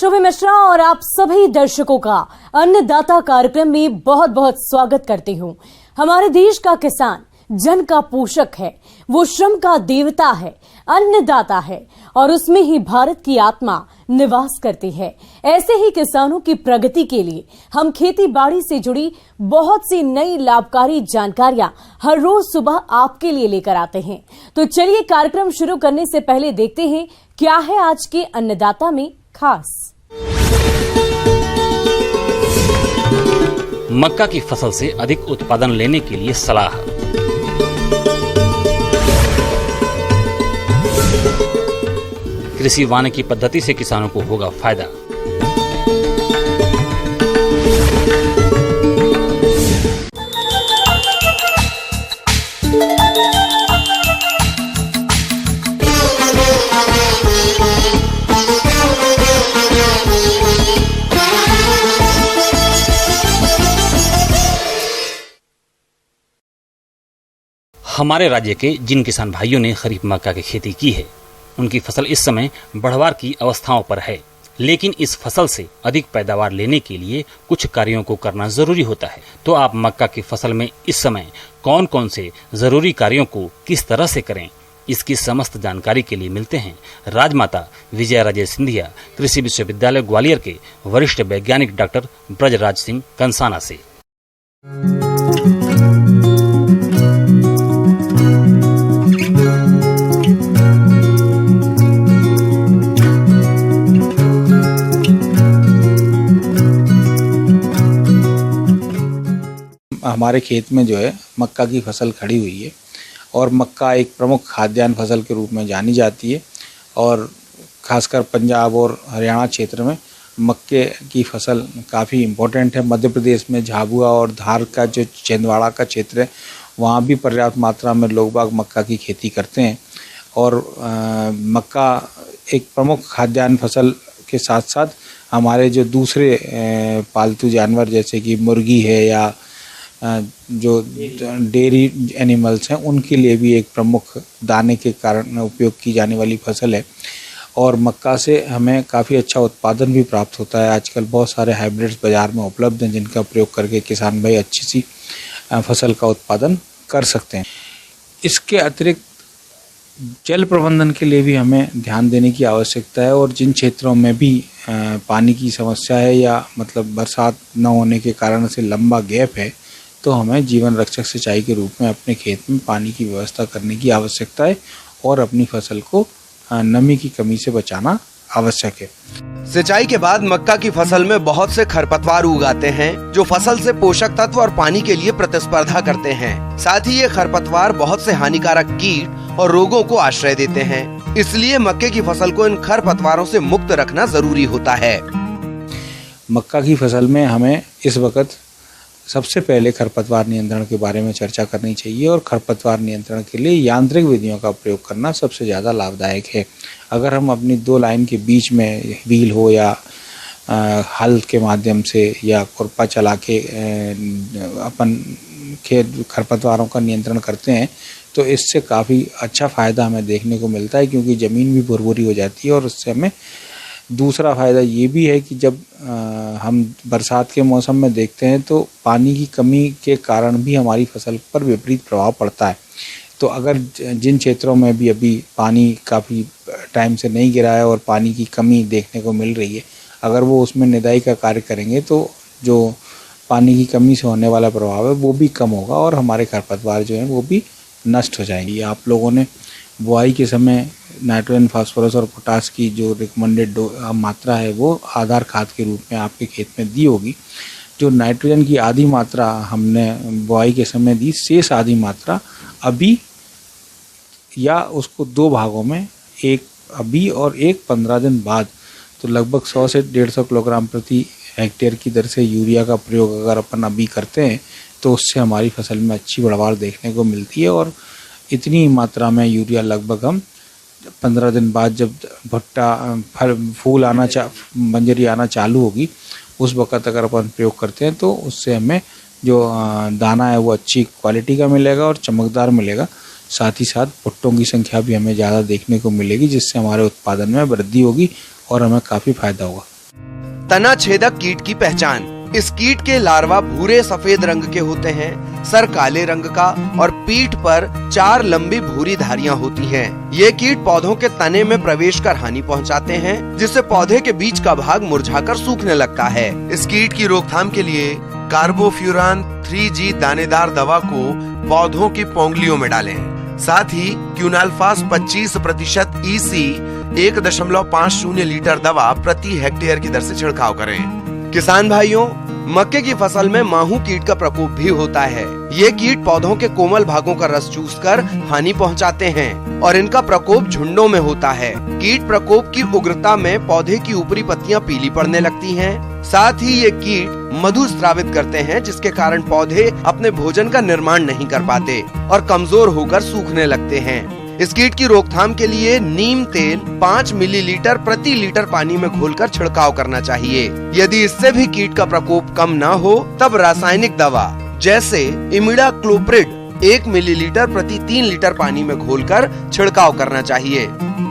शोभा मिश्रा और आप सभी दर्शकों का अन्नदाता कार्यक्रम में बहुत बहुत स्वागत करती हूं। हमारे देश का किसान जन का पोषक है, वो श्रम का देवता है, अन्नदाता है और उसमें ही भारत की आत्मा निवास करती है। ऐसे ही किसानों की प्रगति के लिए हम खेती बाड़ी से जुड़ी बहुत सी नई लाभकारी जानकारियां हर रोज सुबह आपके लिए लेकर आते हैं। तो चलिए कार्यक्रम शुरू करने से पहले देखते हैं क्या है आज के अन्नदाता में खास। मक्का की फसल से अधिक उत्पादन लेने के लिए सलाह। कृषि वानिकी पद्धति से किसानों को होगा फायदा। हमारे राज्य के जिन किसान भाइयों ने खरीफ मक्का की खेती की है, उनकी फसल इस समय बढ़वार की अवस्थाओं पर है, लेकिन इस फसल से अधिक पैदावार लेने के लिए कुछ कार्यों को करना जरूरी होता है। तो आप मक्का की फसल में इस समय कौन कौन से जरूरी कार्यों को किस तरह से करें, इसकी समस्त जानकारी के लिए मिलते हैं राजमाता विजया राजे सिंधिया, कृषि विश्वविद्यालय ग्वालियर के वरिष्ठ वैज्ञानिक डॉक्टर ब्रजराज सिंह कंसाना से। हमारे खेत में जो है मक्का की फसल खड़ी हुई है और मक्का एक प्रमुख खाद्यान्न फसल के रूप में जानी जाती है और खासकर पंजाब और हरियाणा क्षेत्र में मक्के की फसल काफ़ी इम्पोर्टेंट है। मध्य प्रदेश में झाबुआ और धार का जो छिंदवाड़ा का क्षेत्र है, वहाँ भी पर्याप्त मात्रा में लोग बाग मक्का की खेती करते हैं और मक्का एक प्रमुख खाद्यान्न फसल के साथ साथ हमारे जो दूसरे पालतू जानवर जैसे कि मुर्गी है या जो डेयरी एनिमल्स हैं, उनके लिए भी एक प्रमुख दाने के कारण उपयोग की जाने वाली फसल है और मक्का से हमें काफ़ी अच्छा उत्पादन भी प्राप्त होता है। आजकल बहुत सारे हाइब्रिड्स बाज़ार में उपलब्ध हैं जिनका प्रयोग करके किसान भाई अच्छी सी फसल का उत्पादन कर सकते हैं। इसके अतिरिक्त जल प्रबंधन के लिए भी हमें ध्यान देने की आवश्यकता है और जिन क्षेत्रों में भी पानी की समस्या है या मतलब बरसात न होने के कारण से लंबा गैप है, तो हमें जीवन रक्षक सिंचाई के रूप में अपने खेत में पानी की व्यवस्था करने की आवश्यकता है और अपनी फसल को नमी की कमी से बचाना आवश्यक है। सिंचाई के बाद मक्का की फसल में बहुत से खरपतवार उग आते हैं जो फसल से पोषक तत्व और पानी के लिए प्रतिस्पर्धा करते हैं। साथ ही ये खरपतवार बहुत से हानिकारक कीट और रोगों को आश्रय देते हैं, इसलिए मक्के की फसल को इन खरपतवारों से मुक्त रखना जरूरी होता है। मक्का की फसल में हमें इस वक्त सबसे पहले खरपतवार नियंत्रण के बारे में चर्चा करनी चाहिए और खरपतवार नियंत्रण के लिए यांत्रिक विधियों का प्रयोग करना सबसे ज़्यादा लाभदायक है। अगर हम अपनी दो लाइन के बीच में व्हील हो या हल के माध्यम से या खुरपा चला के अपन खेत खरपतवारों का नियंत्रण करते हैं तो इससे काफ़ी अच्छा फ़ायदा हमें देखने को मिलता है, क्योंकि ज़मीन भी भुरभुरी हो जाती है और उससे हमें दूसरा फ़ायदा ये भी है कि जब हम बरसात के मौसम में देखते हैं तो पानी की कमी के कारण भी हमारी फसल पर विपरीत प्रभाव पड़ता है। तो अगर जिन क्षेत्रों में भी अभी पानी काफ़ी टाइम से नहीं गिरा है और पानी की कमी देखने को मिल रही है, अगर वो उसमें निदाई का कार्य करेंगे तो जो पानी की कमी से होने वाला प्रभाव है वो भी कम होगा और हमारे खरपतवार जो हैं वो भी नष्ट हो जाएंगी। आप लोगों ने बुआई के समय नाइट्रोजन, फास्फोरस और पोटास की जो रिकमेंडेड मात्रा है वो आधार खाद के रूप में आपके खेत में दी होगी। जो नाइट्रोजन की आधी मात्रा हमने बुआई के समय दी, शेष आधी मात्रा अभी या उसको दो भागों में, एक अभी और एक 15 दिन बाद, तो लगभग 100 से 150 किलोग्राम प्रति हेक्टेयर की दर से यूरिया का प्रयोग अगर अपन अभी करते हैं तो उससे हमारी फसल में अच्छी बढ़वार देखने को मिलती है और इतनी मात्रा में यूरिया लगभग हम 15 दिन बाद जब भुट्टा फूल आना मंजरी आना चालू होगी उस वक़्त अगर अपन प्रयोग करते हैं तो उससे हमें जो दाना है वो अच्छी क्वालिटी का मिलेगा और चमकदार मिलेगा। साथ ही साथ भुट्टों की संख्या भी हमें ज़्यादा देखने को मिलेगी, जिससे हमारे उत्पादन में वृद्धि होगी और हमें काफ़ी फायदा होगा। तना छेदक कीट की पहचान। इस कीट के लार्वा भूरे सफेद रंग के होते हैं, सर काले रंग का और पीठ पर 4 लंबी भूरी धारियां होती हैं। ये कीट पौधों के तने में प्रवेश कर हानि पहुंचाते हैं, जिससे पौधे के बीच का भाग मुरझाकर सूखने लगता है। इस कीट की रोकथाम के लिए कार्बोफ्यूरान 3G दानेदार दवा को पौधों की पोंगलियों में डालें। साथ ही क्यूनाल्फास 25% EC 1.50 लीटर दवा प्रति हेक्टेयर की दर से छिड़काव करें। किसान भाइयों, मक्के की फसल में माहू कीट का प्रकोप भी होता है। ये कीट पौधों के कोमल भागों का रस चूसकर हानि पहुंचाते हैं और इनका प्रकोप झुंडों में होता है। कीट प्रकोप की उग्रता में पौधे की ऊपरी पत्तियां पीली पड़ने लगती हैं। साथ ही ये कीट मधु स्रावित करते हैं, जिसके कारण पौधे अपने भोजन का निर्माण नहीं कर पाते और कमजोर होकर सूखने लगते हैं। इस कीट की रोकथाम के लिए नीम तेल 5 मिलीलीटर प्रति लीटर पानी में घोलकर छिड़काव करना चाहिए। यदि इससे भी कीट का प्रकोप कम न हो, तब रासायनिक दवा जैसे इमिडाक्लोप्रिड 1 मिलीलीटर प्रति 3 लीटर पानी में घोलकर छिड़काव करना चाहिए।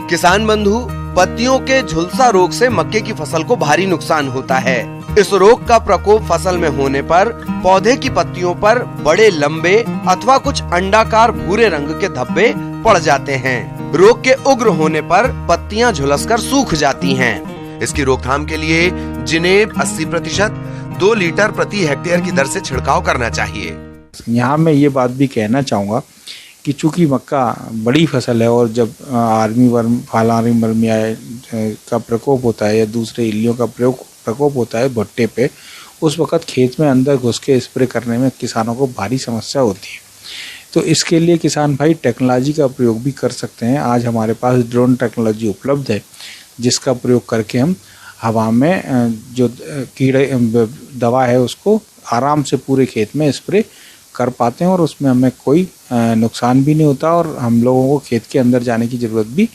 किसान बंधु, पत्तियों के झुलसा रोग से मक्के की फसल को भारी नुकसान होता है। इस रोग का प्रकोप फसल में होने पर पौधे की पत्तियों पर बड़े लंबे अथवा कुछ अंडाकार भूरे रंग के धब्बे पड़ जाते हैं। रोग के उग्र होने पर पत्तियां झुलसकर सूख जाती हैं। इसकी रोकथाम के लिए जिनेब 80% 2 लीटर प्रति हेक्टेयर की दर से छिड़काव करना चाहिए। यहाँ मैं ये बात भी कहना चाहूँगा कि चूंकि मक्का बड़ी फसल है और जब आर्मी वर्म, फाल आर्मी वर्म का प्रकोप होता है या दूसरे इल्लियों का प्रकोप होता है भुट्टे पे, उस वक़्त खेत में अंदर घुस के स्प्रे करने में किसानों को भारी समस्या होती है। तो इसके लिए किसान भाई टेक्नोलॉजी का प्रयोग भी कर सकते हैं। आज हमारे पास ड्रोन टेक्नोलॉजी उपलब्ध है, जिसका प्रयोग करके हम हवा में जो कीड़े दवा है उसको आराम से पूरे खेत में स्प्रे कर पाते हैं और उसमें हमें कोई नुकसान भी नहीं होता और हम लोगों को खेत के अंदर जाने की जरूरत भी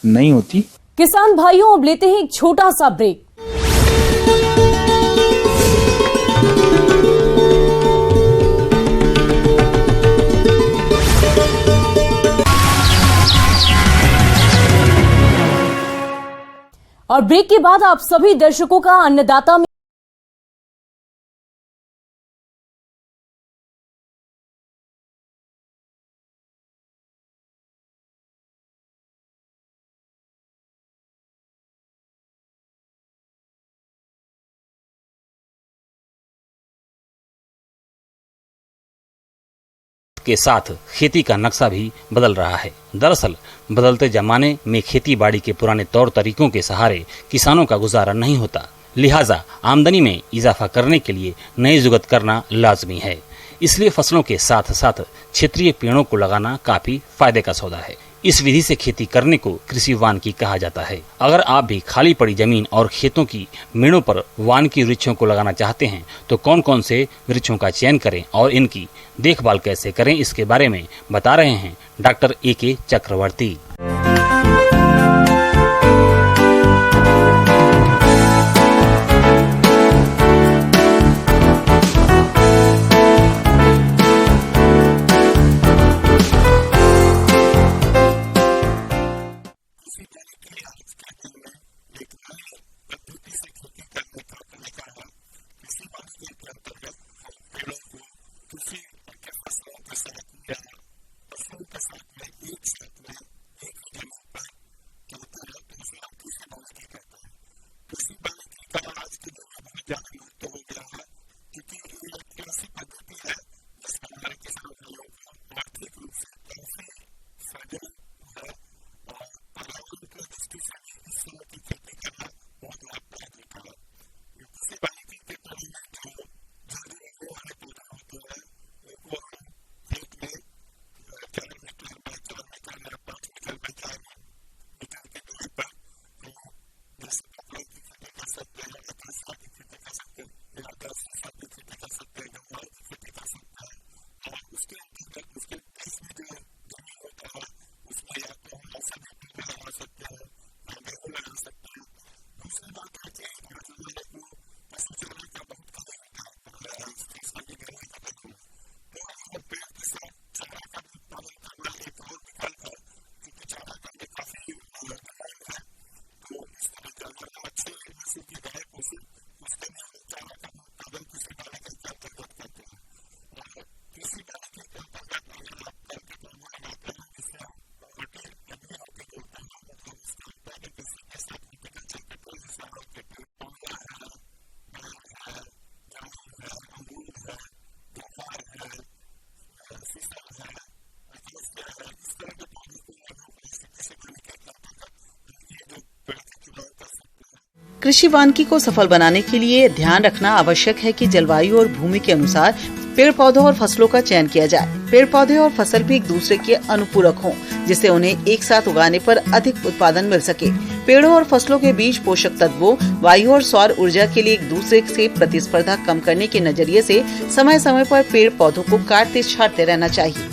नहीं होती। किसान भाइयों, अब लेते हैं एक छोटा सा ब्रेक। और ब्रेक के बाद आप सभी दर्शकों का अन्नदाता में के साथ खेती का नक्शा भी बदल रहा है। दरअसल बदलते जमाने में खेती बाड़ी के पुराने तौर तरीकों के सहारे किसानों का गुजारा नहीं होता, लिहाजा आमदनी में इजाफा करने के लिए नई जुगत करना लाजमी है। इसलिए फसलों के साथ साथ क्षेत्रीय पेड़ों को लगाना काफी फायदे का सौदा है। इस विधि से खेती करने को कृषि वानिकी कहा जाता है। अगर आप भी खाली पड़ी जमीन और खेतों की मेड़ों पर वानिकी वृक्षों को लगाना चाहते हैं तो कौन कौन से वृक्षों का चयन करें और इनकी देखभाल कैसे करें, इसके बारे में बता रहे हैं डॉक्टर AK चक्रवर्ती। कृषि वानिकी को सफल बनाने के लिए ध्यान रखना आवश्यक है कि जलवायु और भूमि के अनुसार पेड़ पौधों और फसलों का चयन किया जाए। पेड़ पौधे और फसल भी एक दूसरे के अनुपूरक हों, जिससे उन्हें एक साथ उगाने पर अधिक उत्पादन मिल सके। पेड़ों और फसलों के बीच पोषक तत्वों, वायु और सौर ऊर्जा के लिए एक दूसरे से प्रतिस्पर्धा कम करने के नजरिए से समय समय पर पेड़ पौधों को काटते छाटते रहना चाहिए।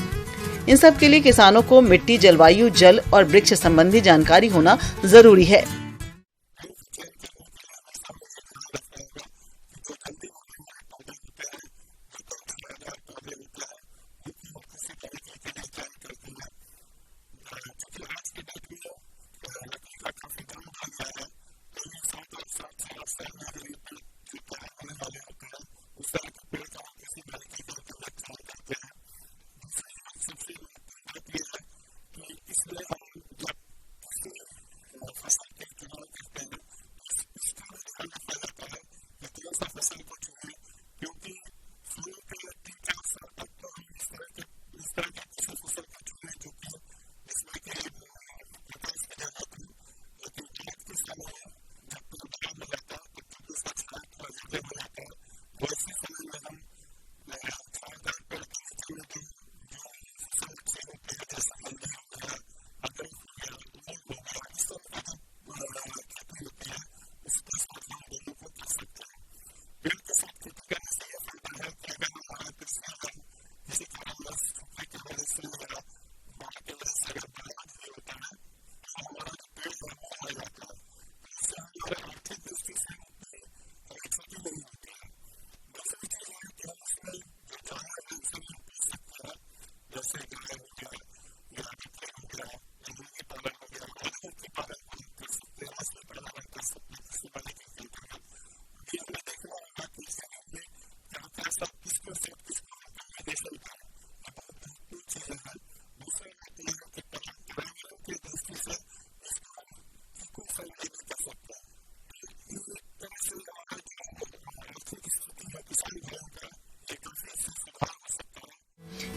इन सब के लिए किसानों को मिट्टी, जलवायु, जल और वृक्ष संबंधी जानकारी होना जरूरी है।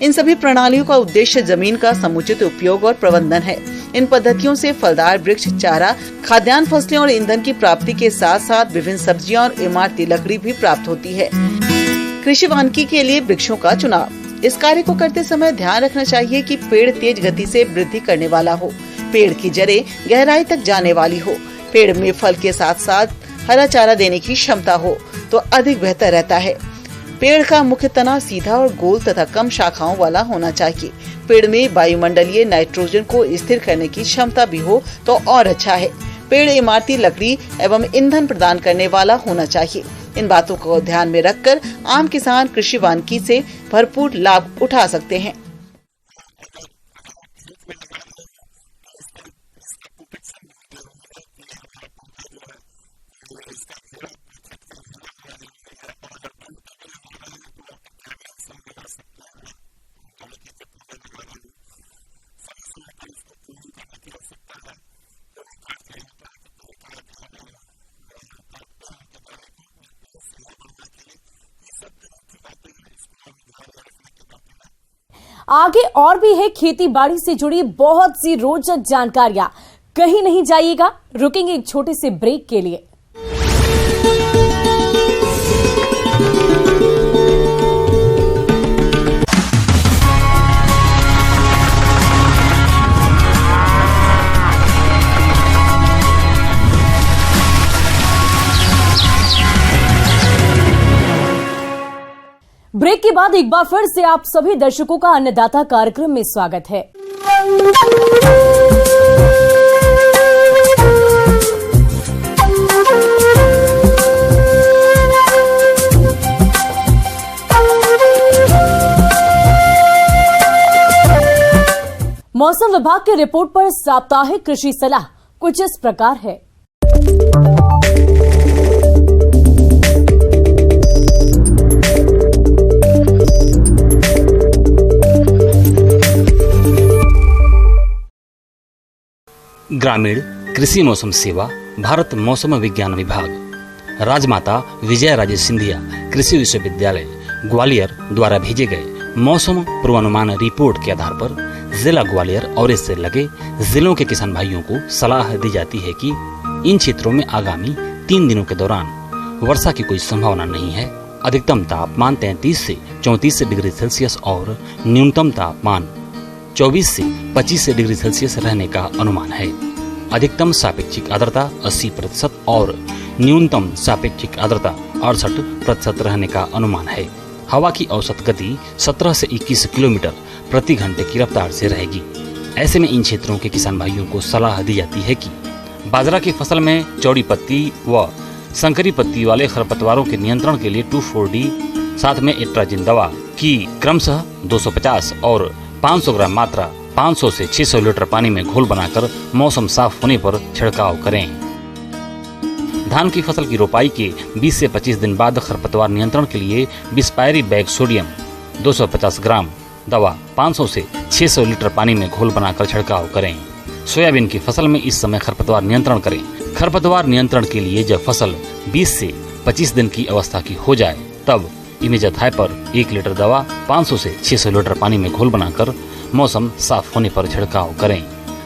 इन सभी प्रणालियों का उद्देश्य जमीन का समुचित उपयोग और प्रबंधन है। इन पद्धतियों से फलदार वृक्ष, चारा, खाद्यान्न फसलें और ईंधन की प्राप्ति के साथ साथ विभिन्न सब्जियां और इमारती लकड़ी भी प्राप्त होती है। कृषि वानिकी के लिए वृक्षों का चुनाव। इस कार्य को करते समय ध्यान रखना चाहिए कि पेड़ तेज गति से वृद्धि करने वाला हो, पेड़ की जड़ें गहराई तक जाने वाली हो, पेड़ में फल के साथ साथ हरा चारा देने की क्षमता हो तो अधिक बेहतर रहता है। पेड़ का मुख्य तना सीधा और गोल तथा कम शाखाओं वाला होना चाहिए। पेड़ में वायुमंडलीय नाइट्रोजन को स्थिर करने की क्षमता भी हो तो और अच्छा है। पेड़ इमारती लकड़ी एवं ईंधन प्रदान करने वाला होना चाहिए। इन बातों को ध्यान में रखकर आम किसान कृषि वानिकी से भरपूर लाभ उठा सकते हैं। आगे और भी है खेती बाड़ी से जुड़ी बहुत सी रोचक जानकारियां। कहीं नहीं जाइएगा, रुकेंगे एक छोटे से ब्रेक के लिए। ब्रेक के बाद एक बार फिर से आप सभी दर्शकों का अन्नदाता कार्यक्रम में स्वागत है। मौसम विभाग की रिपोर्ट पर साप्ताहिक कृषि सलाह कुछ इस प्रकार है। ग्रामीण कृषि मौसम सेवा, भारत मौसम विज्ञान विभाग, राजमाता विजय राजे सिंधिया कृषि विश्वविद्यालय ग्वालियर द्वारा भेजे गए मौसम पूर्वानुमान रिपोर्ट के आधार पर जिला ग्वालियर और इससे लगे जिलों के किसान भाइयों को सलाह दी जाती है कि इन क्षेत्रों में आगामी 3 दिनों के दौरान वर्षा की कोई संभावना नहीं है। अधिकतम तापमान 33 से 34 डिग्री सेल्सियस और न्यूनतम तापमान 24 से 25 डिग्री सेल्सियस रहने का अनुमान है। अधिकतम सापेक्षिक आर्द्रता 80% और न्यूनतम सापेक्षिक आर्द्रता 68% रहने का अनुमान है। हवा की औसत गति 17 से 21 किलोमीटर प्रति घंटे की रफ्तार से रहेगी। ऐसे में इन क्षेत्रों के किसान भाइयों को सलाह दी जाती है कि बाजरा की फसल में चौड़ी पत्ती व संकरी पत्ती वाले खरपतवारों के नियंत्रण के लिए 2,4-D साथ में एट्राजिन दवा की क्रमशः 250 और 500 ग्राम मात्रा 500 से 600 लीटर पानी में घोल बनाकर मौसम साफ होने पर छिड़काव करें। धान की फसल की रोपाई के 20 से 25 दिन बाद खरपतवार नियंत्रण के लिए बिस्पायरी बैग सोडियम 250 ग्राम दवा 500 से 600 लीटर पानी में घोल बनाकर छिड़काव करें। सोयाबीन की फसल में इस समय खरपतवार नियंत्रण करें। खरपतवार नियंत्रण के लिए जब फसल 20 से 25 दिन की अवस्था की हो जाए तब इमेजाथाई पर 1 लीटर दवा 500 से 600 लीटर पानी में घोल बनाकर मौसम साफ होने पर छिड़काव करें।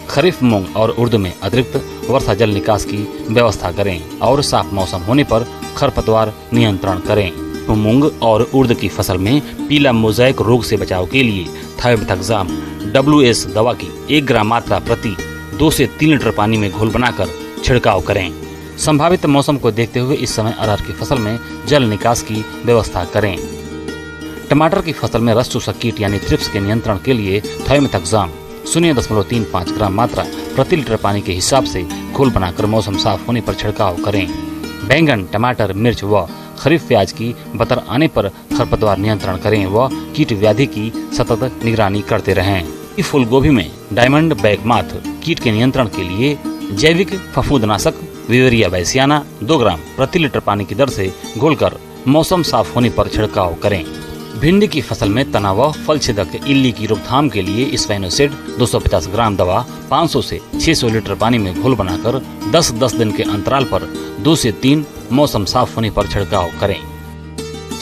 खरीफ मूंग और उर्द में अतिरिक्त वर्षा जल निकास की व्यवस्था करें और साफ मौसम होने पर खरपतवार नियंत्रण करें। तो मूंग और उर्द की फसल में पीला मोज़ेक रोग से बचाव के लिए थायोमेथाक्साम WS दवा की 1 ग्राम मात्रा प्रति 2 से 3 लीटर पानी में घोल बनाकर छिड़काव करें। संभावित मौसम को देखते हुए इस समय अरहर की फसल में जल निकास की व्यवस्था करें। टमाटर की फसल में रस चूसक कीट यानी थ्रिप्स के नियंत्रण के लिए थायोमेथाक्साम 0.35 ग्राम मात्रा प्रति लीटर पानी के हिसाब से घोल बनाकर मौसम साफ होने पर छिड़काव करें। बैंगन, टमाटर, मिर्च व खरीफ प्याज की बतर आने पर खरपतवार नियंत्रण करें व कीट व्याधि की सतत निगरानी करते रहें। फूल गोभी में डायमंड बैग माथ कीट के नियंत्रण के लिए जैविक फफूंदनाशक विवेरिया बैसियाना 2 ग्राम प्रति लीटर पानी की दर से घोलकर मौसम साफ होने पर छिड़काव करें। भिंडी की फसल में तना व फल छेदक इल्ली की रोकथाम के लिए स्पाइनोसेड 250 ग्राम दवा 500 से 600 लीटर पानी में घोल बनाकर 10-10 दिन के अंतराल पर 2 से 3 मौसम साफ होने पर छिड़काव करें।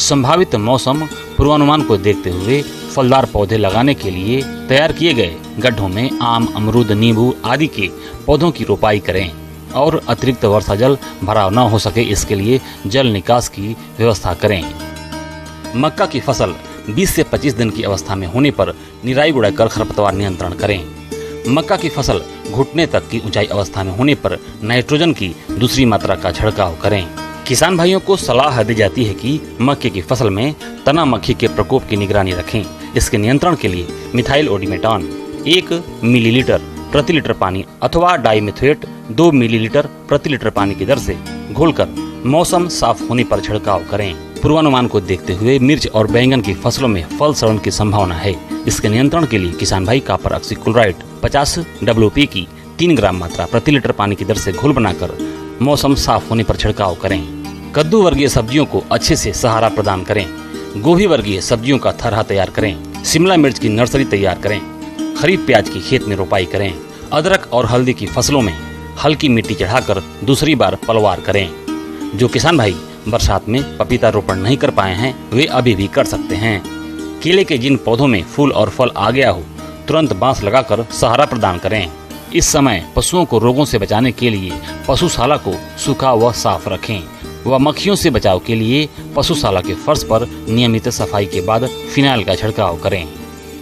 संभावित मौसम पूर्वानुमान को देखते हुए फलदार पौधे लगाने के लिए तैयार किए गए गड्ढों में आम, अमरूद, नींबू आदि के पौधों की रोपाई करें और अतिरिक्त वर्षा जल भराव न हो सके इसके लिए जल निकास की व्यवस्था करें। मक्का की फसल 20 से 25 दिन की अवस्था में होने पर निराई गुड़ाई कर खरपतवार नियंत्रण करें। मक्का की फसल घुटने तक की ऊंचाई अवस्था में होने पर नाइट्रोजन की दूसरी मात्रा का छिड़काव करें। किसान भाइयों को सलाह दी जाती है कि मक्के की फसल में तना मक्खी के प्रकोप की निगरानी रखें। इसके नियंत्रण के लिए मिथाइल ओडिमेटॉन 1 मिलीलीटर प्रति लीटर पानी अथवा डाइमेथोएट 2 मिलीलीटर प्रति लीटर पानी की दर से घोलकर मौसम साफ होने पर छिड़काव करें। पूर्वानुमान को देखते हुए मिर्च और बैंगन की फसलों में फल सड़न की संभावना है। इसके नियंत्रण के लिए किसान भाई कॉपर ऑक्सीक्लोराइड 50 WP की 3 ग्राम मात्रा प्रति लीटर पानी की दर से घोल बनाकर मौसम साफ होने पर छिड़काव करें। कद्दू वर्गीय सब्जियों को अच्छे से सहारा प्रदान करें। गोभी वर्गीय सब्जियों का थरहा तैयार करें। शिमला मिर्च की नर्सरी तैयार करें। खरीफ प्याज की खेत में रोपाई करें। अदरक और हल्दी की फसलों में हल्की मिट्टी चढ़ाकर दूसरी बार पलवार करें। जो किसान भाई बरसात में पपीता रोपण नहीं कर पाए हैं वे अभी भी कर सकते हैं। केले के जिन पौधों में फूल और फल आ गया हो तुरंत बांस लगाकर सहारा प्रदान करें। इस समय पशुओं को रोगों से बचाने के लिए पशुशाला को सूखा व साफ रखें व मक्खियों से बचाव के लिए पशुशाला के फर्श पर नियमित सफाई के बाद फिनाइल का छिड़काव करें।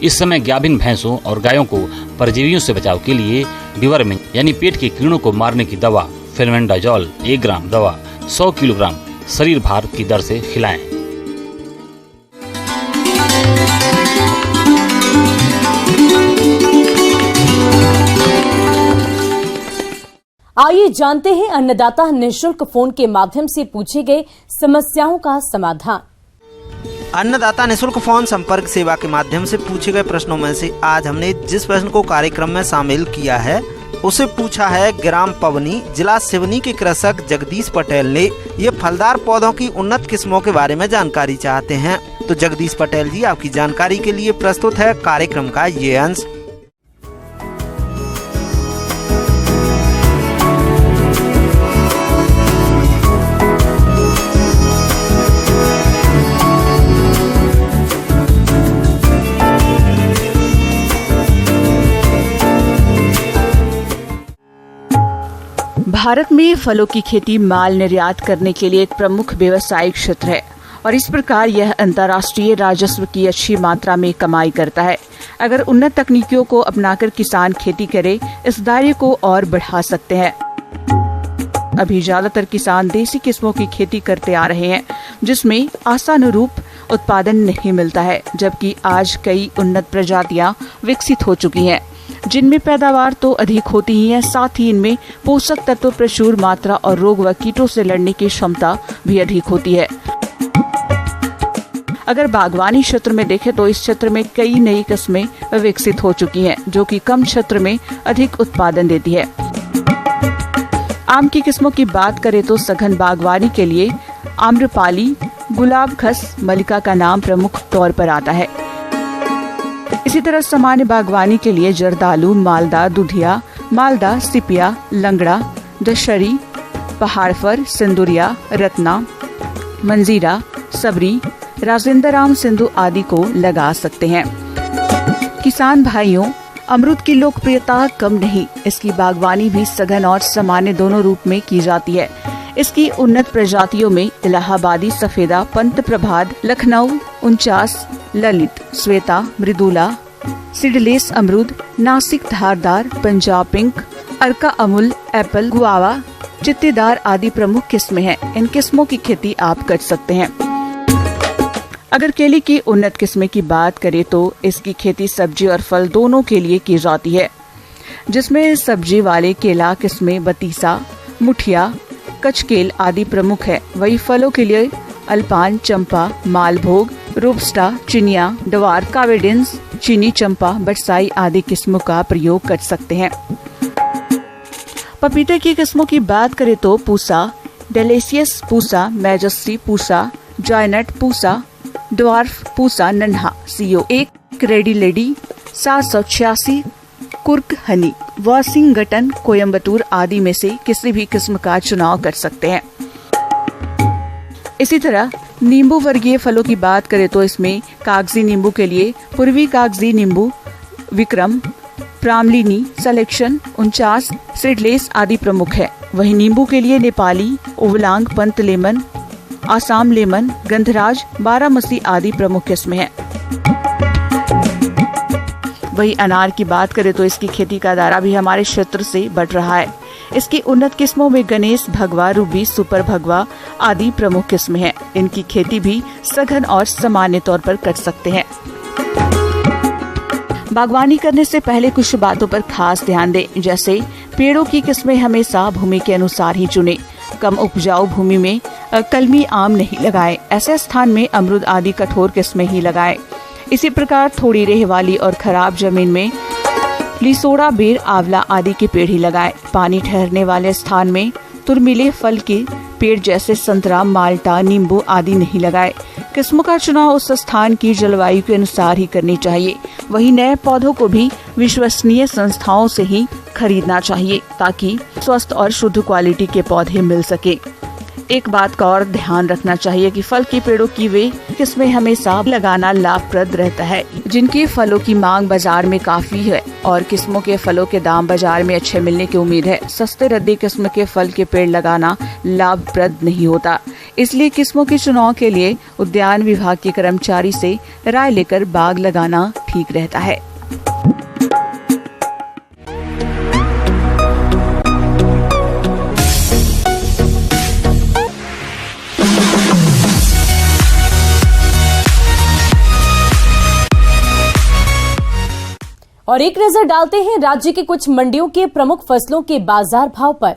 इस समय गाभिन भैंसों और गायों को परजीवियों से बचाव के लिए डिवर्मिंग यानी पेट के कीड़ों को मारने की दवा फेल्मेंडाजोल 1 ग्राम दवा 100 किलोग्राम शरीर भार की दर से खिलाएं। आइए जानते हैं अन्नदाता निःशुल्क फोन के माध्यम से पूछे गए समस्याओं का समाधान। अन्नदाता निःशुल्क फोन संपर्क सेवा के माध्यम से पूछे गए प्रश्नों में से आज हमने जिस प्रश्न को कार्यक्रम में शामिल किया है उसे पूछा है ग्राम पवनी जिला सिवनी के कृषक जगदीश पटेल ने। ये फलदार पौधों की उन्नत किस्मों के बारे में जानकारी चाहते हैं। तो जगदीश पटेल जी आपकी जानकारी के लिए प्रस्तुत है कार्यक्रम का ये अंश। भारत में फलों की खेती माल निर्यात करने के लिए एक प्रमुख व्यवसायिक क्षेत्र है और इस प्रकार यह अंतर्राष्ट्रीय राजस्व की अच्छी मात्रा में कमाई करता है। अगर उन्नत तकनीकों को अपनाकर किसान खेती करे, इस दायरे को और बढ़ा सकते हैं। अभी ज्यादातर किसान देसी किस्मों की खेती करते आ रहे हैं, जिसमें आशानुरूप उत्पादन नहीं मिलता है, जबकि आज कई उन्नत प्रजातियां विकसित हो चुकी हैं, जिनमें पैदावार तो अधिक होती ही है, साथ ही इनमें पोषक तत्व प्रचुर मात्रा और रोग व कीटों से लड़ने की क्षमता भी अधिक होती है। अगर बागवानी क्षेत्र में देखें तो इस क्षेत्र में कई नई किस्में विकसित हो चुकी हैं, जो कि कम क्षेत्र में अधिक उत्पादन देती है। आम की किस्मों की बात करें तो सघन बागवानी के लिए आम्रपाली, गुलाब खस, मलिका का नाम प्रमुख तौर पर आता है। इसी तरह सामान्य बागवानी के लिए जर्दालू, मालदा, दुधिया, मालदा, सिपिया, लंगड़ा, दशहरी, पहाड़फर, सिंदुरिया, रत्ना, मंजीरा, सबरी, राजेंद्र राम सिंधु आदि को लगा सकते हैं। किसान भाइयों, अमरूद की लोकप्रियता कम नहीं, इसकी बागवानी भी सघन और सामान्य दोनों रूप में की जाती है। इसकी उन्नत प्रजातियों में इलाहाबादी सफेदा, पंत प्रभात, लखनऊ 49, ललित, श्वेता, मृदुला, सीडलेस अमरूद, नासिक धारदार, पंजाब पिंक, अर्का अमूल, एप्पल, गुआवा, चित्तेदार आदि प्रमुख किस्में हैं। इन किस्मों की खेती आप कर सकते हैं। अगर केले की उन्नत किस्में की बात करें तो इसकी खेती सब्जी और फल दोनों के लिए की जाती है, जिसमें सब्जी वाले केला किस्में बतीसा, मुठिया, कचकेल आदि प्रमुख है। वही फलों के लिए अल्पान, चंपा, मालभोग, रोबस्टा, चिनिया, डवार, कावेडेंस, चीनी चंपा, बरसाई आदि किस्मों का प्रयोग कर सकते हैं। पपीते की किस्मों की बात करें तो Pusa, delicious Pusa, majesty Pusa, giant Pusa, dwarf Pusa Nanha, CO 1, ready lady 786, कुर्क हनी, वाशिंगटन, कोयम्बटूर आदि में से किसी भी किस्म का चुनाव कर सकते हैं। इसी तरह नींबू वर्गीय फलों की बात करें तो इसमें कागजी नींबू के लिए पूर्वी कागजी नींबू, विक्रम, प्रामलिनी, सलेक्शन 49, सीडलेस आदि प्रमुख है। वहीं नींबू के लिए नेपाली, ओवलांग, पंत लेमन, आसाम लेमन, गंधराज, बारामसी आदि प्रमुख किस्में हैं। वही अनार की बात करें तो इसकी खेती का दायरा भी हमारे क्षेत्र से बढ़ रहा है। इसकी उन्नत किस्मों में गणेश, भगवा, रूबी, सुपर भगवा आदि प्रमुख किस्में हैं। इनकी खेती भी सघन और सामान्य तौर पर कर सकते हैं। बागवानी करने से पहले कुछ बातों पर खास ध्यान दें, जैसे पेड़ों की किस्में हमेशा भूमि के अनुसार ही चुनें। कम उपजाऊ भूमि में कलमी आम नहीं लगाएं। ऐसे स्थान में अमरूद आदि कठोर किस्में ही लगाएं। इसी प्रकार थोड़ी रेह वाली और खराब जमीन में लिसोड़ा, बेर, आंवला आदि के पेड़ ही लगाएं। पानी ठहरने वाले स्थान में तुरमिले फल के पेड़ जैसे संतरा, माल्टा, नींबू आदि नहीं लगाएं। किस्मों का चुनाव उस स्थान की जलवायु के अनुसार ही करनी चाहिए। वही नए पौधों को भी विश्वसनीय संस्थाओं से ही खरीदना चाहिए, ताकि स्वस्थ और शुद्ध क्वालिटी के पौधे मिल सके। एक बात का और ध्यान रखना चाहिए कि फल के पेड़ों की वे किस्में हमेशा लगाना लाभप्रद रहता है, जिनके फलों की मांग बाजार में काफी है और किस्मों के फलों के दाम बाजार में अच्छे मिलने की उम्मीद है। सस्ते रद्दी किस्म के फल के पेड़ लगाना लाभप्रद नहीं होता, इसलिए किस्मों के चुनाव के लिए उद्यान विभाग के कर्मचारी से राय लेकर बाग लगाना ठीक रहता है। और एक नजर डालते हैं राज्य के कुछ मंडियों के प्रमुख फसलों के बाजार भाव पर।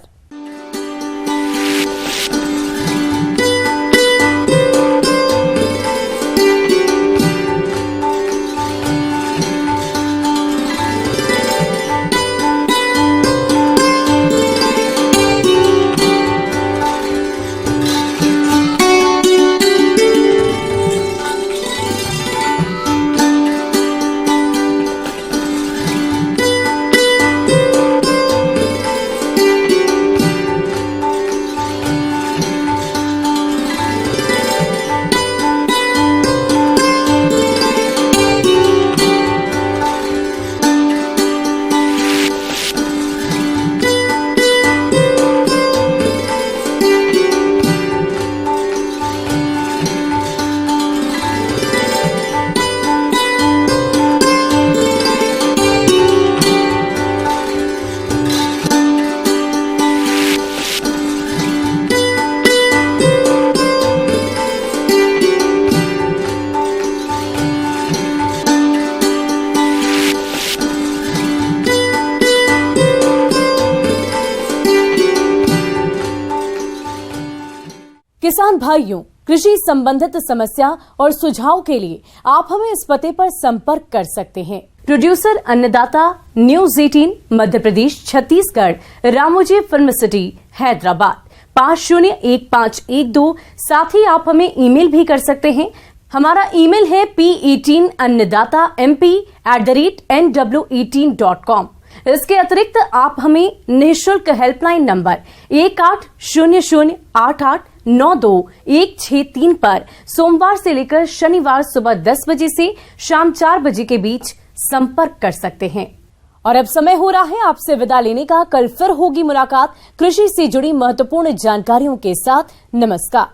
किसान भाइयों, कृषि संबंधित समस्या और सुझाव के लिए आप हमें इस पते पर संपर्क कर सकते हैं। प्रोड्यूसर अन्नदाता, news 18, Madhya Pradesh, Chhattisgarh, Ramoji film city, Hyderabad 501512। साथ ही आप हमें ईमेल भी कर सकते हैं। हमारा ईमेल है p18annadatamp@nw18.com। इसके अतिरिक्त आप हमें निःशुल्क हेल्पलाइन नंबर 180088921663 पर सोमवार से लेकर शनिवार सुबह 10 बजे से शाम 4 बजे के बीच संपर्क कर सकते हैं। और अब समय हो रहा है आपसे विदा लेने का। कल फिर होगी मुलाकात कृषि से जुड़ी महत्वपूर्ण जानकारियों के साथ। नमस्कार।